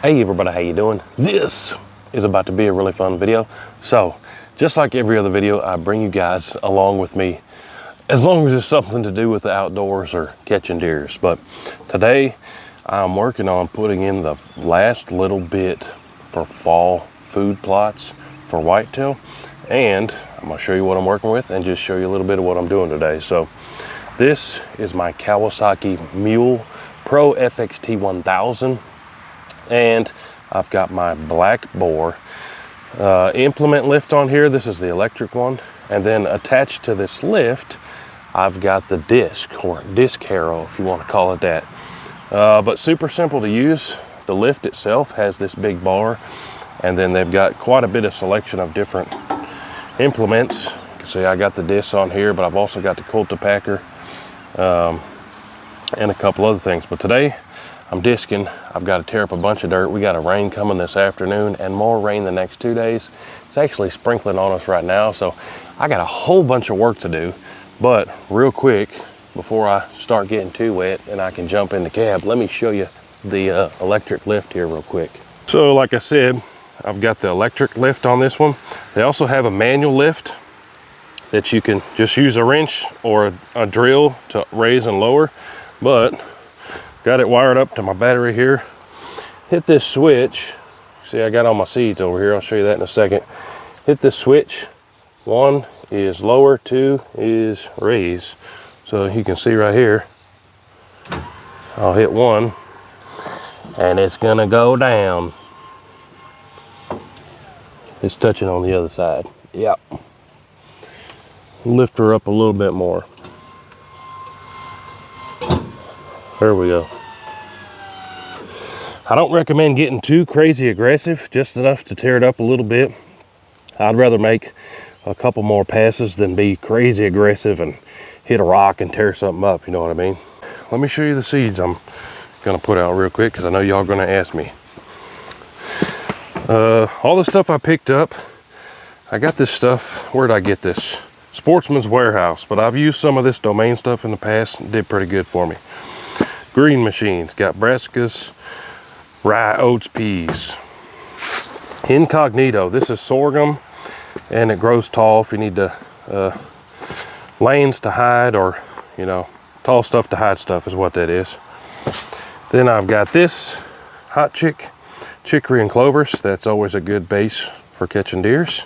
Hey everybody, how you doing? This is about to be a really fun video. So, just like every other video, I bring you guys along with me as long as it's something to do with the outdoors or catching deers. But today, I'm working on putting in the last little bit for fall food plots for whitetail. And I'm gonna show you what I'm working with and just show you a little bit of what I'm doing today. So, this is my Kawasaki Mule Pro FXT 1000. And I've got my black Boar implement lift on here. This is the electric one. And then attached to this lift, I've got the disc, or disc harrow, if you want to call it that. But super simple to use. The lift itself has this big bar, and then they've got quite a bit of selection of different implements. You can see I got the disc on here, but I've also got the cultipacker and a couple other things. But today, I'm disking. I've got to tear up a bunch of dirt. We got a rain coming this afternoon and more rain the next 2 days. It's actually sprinkling on us right now, so I got a whole bunch of work to do. But real quick, before I start getting too wet and I can jump in the cab, let me show you the electric lift here real quick. So like I said, I've got the electric lift on this one. They also have a manual lift that you can just use a wrench or a drill to raise and lower, but got it wired up to my battery here. Hit this switch. See, I got all my seeds over here. I'll show you that in a second. Hit this switch. 1 is lower, 2 is raise. So you can see right here, I'll hit 1 and it's gonna go down. It's touching on the other side. Yep. Lift her up a little bit more. There we go. I don't recommend getting too crazy aggressive, just enough to tear it up a little bit. I'd rather make a couple more passes than be crazy aggressive and hit a rock and tear something up, you know what I mean? Let me show you the seeds I'm gonna put out real quick, because I know y'all gonna ask me. All the stuff I picked up, I got this stuff, where'd I get this? Sportsman's Warehouse, but I've used some of this Domain stuff in the past, it did pretty good for me. Green machines, got brassicas, rye, oats, peas. Incognito, this is sorghum and it grows tall if you need to lanes to hide, or you know, tall stuff to hide stuff is what that is. Then I've got this hot chicory and clovers. That's always a good base for catching deers,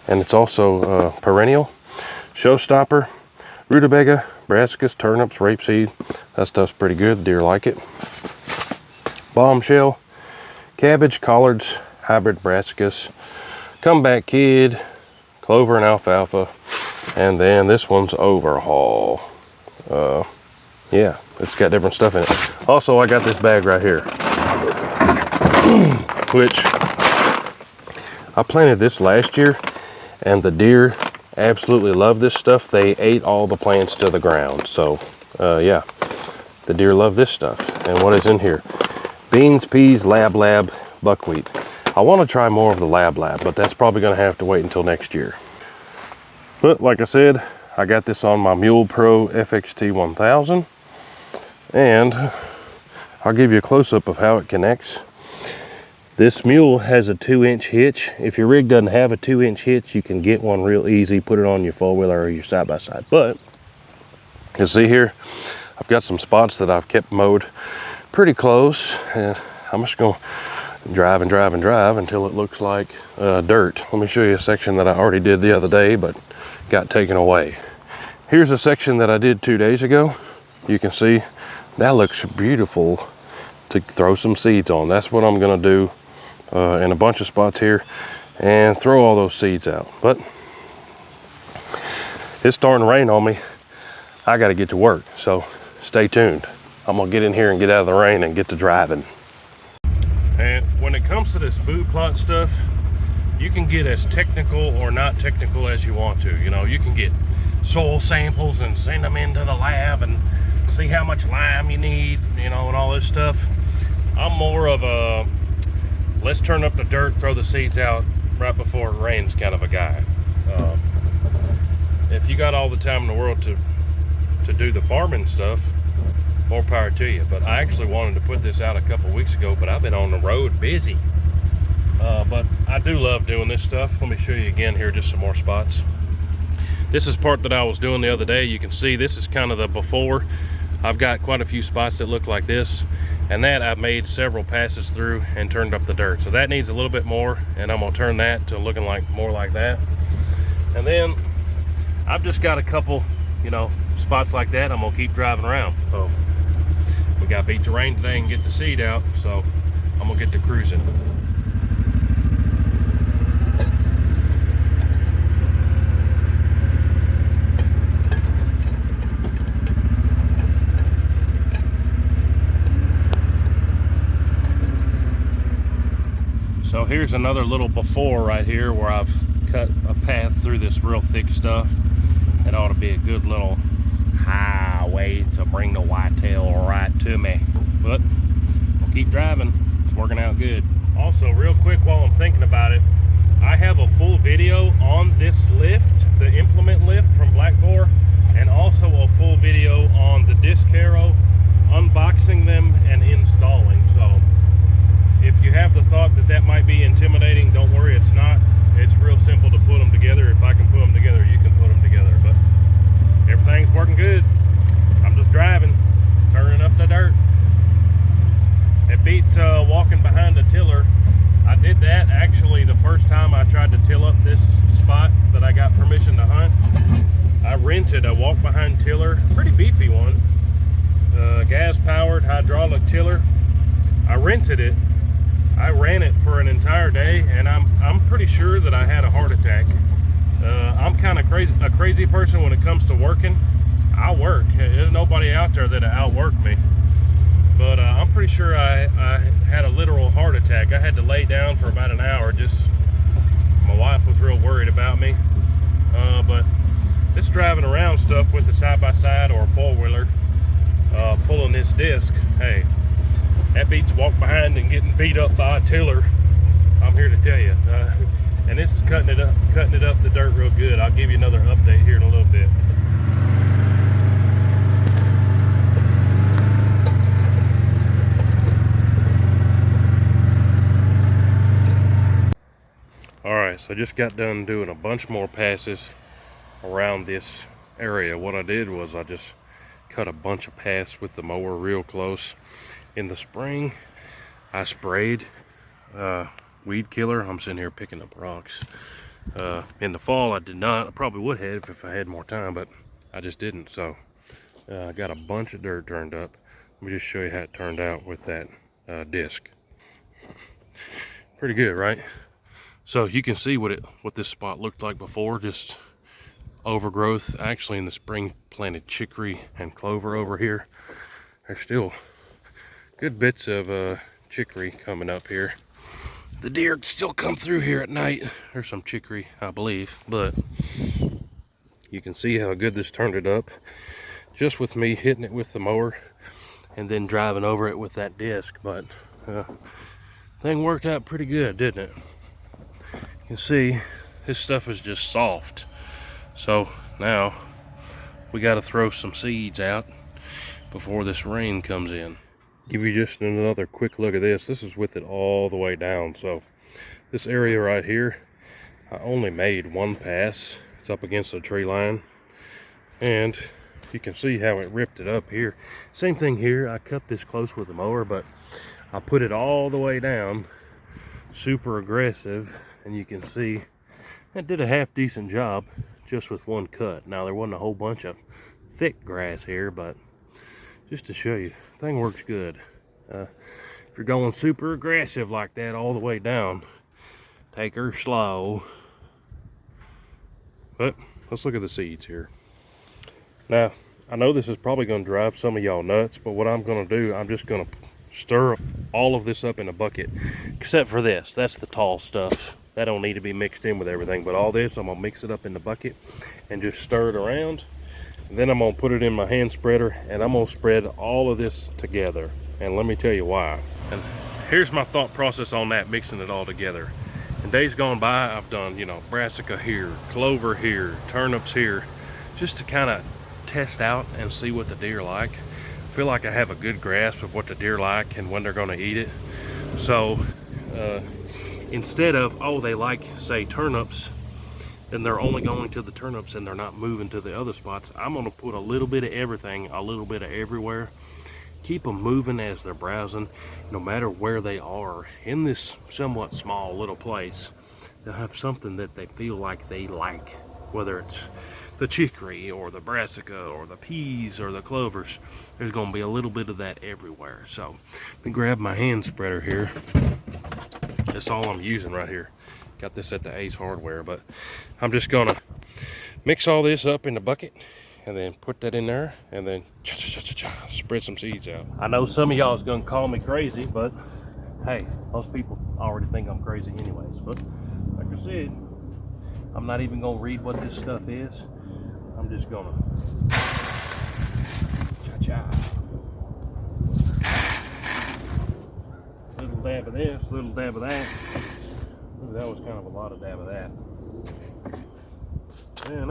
and it's also perennial. Showstopper, rutabaga, brassicas, turnips, rapeseed. That stuff's pretty good, the deer like it. Bombshell, cabbage, collards, hybrid brassicas, comeback kid, clover and alfalfa, and then this one's overhaul. Yeah, it's got different stuff in it. Also, I got this bag right here, which I planted this last year, and the deer absolutely love this stuff. They ate all the plants to the ground. So yeah, the deer love this stuff. And what is in here? Beans, peas, lab, buckwheat. I want to try more of the lab, but that's probably going to have to wait until next year. But like I said, I got this on my Mule Pro FXT 1000, and I'll give you a close-up of how it connects. This mule has a 2-inch hitch. If your rig doesn't have a 2-inch hitch, you can get one real easy. Put it on your four-wheeler or your side-by-side. But you can see here, I've got some spots that I've kept mowed pretty close, and I'm just going to drive until it looks like dirt. Let me show you a section that I already did the other day, but got taken away. Here's a section that I did 2 days ago. You can see that looks beautiful to throw some seeds on. That's what I'm going to do in a bunch of spots here, and throw all those seeds out. But it's starting to rain on me. I got to get to work, so stay tuned. I'm gonna get in here and get out of the rain and get to driving. And when it comes to this food plot stuff, you can get as technical or not technical as you want to. You know, you can get soil samples and send them into the lab and see how much lime you need, you know, and all this stuff. I'm more of a let's turn up the dirt, throw the seeds out right before it rains kind of a guy. If you got all the time in the world to do the farming stuff, more power to you. But I actually wanted to put this out a couple weeks ago, but I've been on the road busy. But I do love doing this stuff. Let me show you again here, just some more spots. This is part that I was doing the other day. You can see this is kind of the before. I've got quite a few spots that look like this, and that I've made several passes through and turned up the dirt. So that needs a little bit more, and I'm gonna turn that to looking like more like that. And then I've just got a couple, you know, spots like that I'm gonna keep driving around. So we got to beat the rain today and get the seed out, so I'm gonna get to cruising. So here's another little before right here where I've cut a path through this real thick stuff. It ought to be a good little highway to bring the whitetail right to me. But we'll keep driving. It's working out good. Also, real quick while I'm thinking about it, I have a full video on this lift, the implement lift from Boar, and also a full video on the disc harrow, unboxing them and installing. So if you have the thought that that might be intimidating, don't worry, it's not. It's real simple to put them together. If I can put them together, you can put them together. But everything's working good. I'm just driving, turning up the dirt. It beats walking behind a tiller. I did that actually the first time I tried to till up this spot that I got permission to hunt. I rented a walk behind tiller, pretty beefy one, gas powered hydraulic tiller. I rented it. I ran it for an entire day, and I'm pretty sure that I had a heart attack. I'm kind of a crazy person when it comes to working. I work. There's nobody out there that'll outwork me. But I'm pretty sure I had a literal heart attack. I had to lay down for about an hour. Just my wife was real worried about me. But this driving around stuff with the side-by-side or a four-wheeler, pulling this disc, hey, that beats walk behind and getting beat up by a tiller. I'm here to tell you. And this is cutting it up the dirt real good. I'll give you another update here in a little bit. All right, so I just got done doing a bunch more passes around this area. What I did was I just cut a bunch of paths with the mower real close. In the spring, I sprayed weed killer. I'm sitting here picking up rocks. In the fall, I did not. I probably would have if I had more time, but I just didn't. So I got a bunch of dirt turned up. Let me just show you how it turned out with that disc. Pretty good, right? So you can see what this spot looked like before, just overgrowth. Actually, in the spring, planted chicory and clover over here. There's still good bits of chicory coming up here. The deer still come through here at night. There's some chicory, I believe, but you can see how good this turned it up just with me hitting it with the mower and then driving over it with that disc. But thing worked out pretty good, didn't it? You can see this stuff is just soft. So now we got to throw some seeds out before this rain comes in. Give you just another quick look at this. This is with it all the way down. So this area right here, I only made one pass. It's up against the tree line, and you can see how it ripped it up here. Same thing here. I cut this close with the mower, but I put it all the way down, super aggressive, and you can see it did a half decent job just with one cut. Now there wasn't a whole bunch of thick grass here, but just to show you, thing works good. If you're going super aggressive like that all the way down, take her slow. But let's look at the seeds here. Now, I know this is probably going to drive some of y'all nuts, but what I'm going to do, I'm just going to stir all of this up in a bucket, except for this. That's the tall stuff. That don't need to be mixed in with everything, but all this, I'm going to mix it up in the bucket and just stir it around. Then I'm going to put it in my hand spreader, and I'm going to spread all of this together. And let me tell you why. And here's my thought process on that, mixing it all together. In days gone by, I've done, you know, brassica here, clover here, turnips here, just to kind of test out and see what the deer like. feel like I have a good grasp of what the deer like and when they're going to eat it. So instead of, oh, they like, say, turnips, and they're only going to the turnips and they're not moving to the other spots, I'm going to put a little bit of everything, a little bit of everywhere. Keep them moving as they're browsing, no matter where they are in this somewhat small little place. They'll have something that they feel like they like, whether it's the chicory or the brassica or the peas or the clovers. There's going to be a little bit of that everywhere. So let me grab my hand spreader here. That's all I'm using right here. Got this at the Ace Hardware, but I'm just gonna mix all this up in the bucket and then put that in there and then spread some seeds out. I know some of y'all is gonna call me crazy, but hey, most people already think I'm crazy anyways. But like I said, I'm not even gonna read what this stuff is. I'm just gonna little dab of this, little dab of that. Ooh, that was kind of a lot of dab of that. And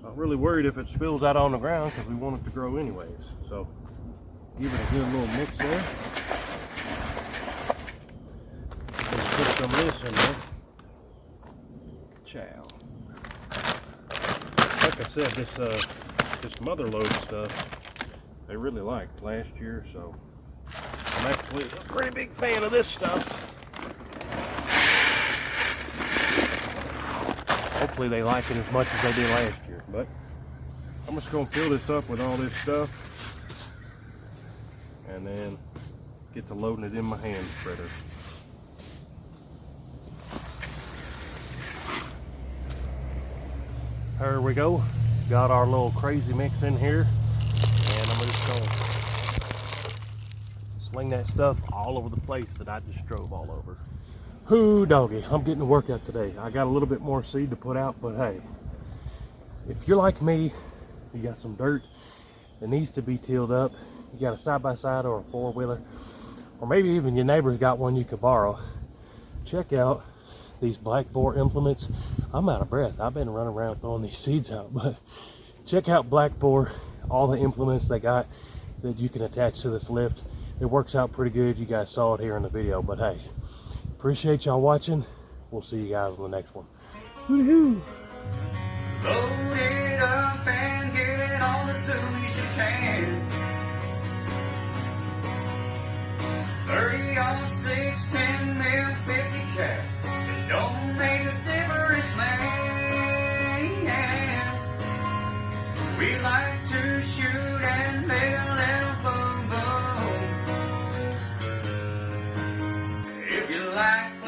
not really worried if it spills out on the ground because we want it to grow anyways. So give it a good little mix there. Let's put some of this in there. Chow. Like I said, this mother load stuff they really liked last year, so I'm actually a pretty big fan of this stuff. Hopefully they like it as much as they did last year, but I'm just going to fill this up with all this stuff and then get to loading it in my hand spreader. There we go. Got our little crazy mix in here, and I'm just going to sling that stuff all over the place that I just drove all over. Whoo doggy, I'm getting a workout today. I got a little bit more seed to put out, but hey, if you're like me, you got some dirt that needs to be tilled up, you got a side-by-side or a four-wheeler, or maybe even your neighbor's got one you could borrow, check out these Black Boar implements. I'm out of breath. I've been running around throwing these seeds out, but check out Black Boar, all the implements they got that you can attach to this lift. It works out pretty good. You guys saw it here in the video, but hey, appreciate y'all watching. We'll see you guys on the next one. Woohoo! Load it up and get all the sewage you can. 30-06, 10 mil, 50 cal. It don't make a difference, man. We like to shoot and make a little boom boom. If you like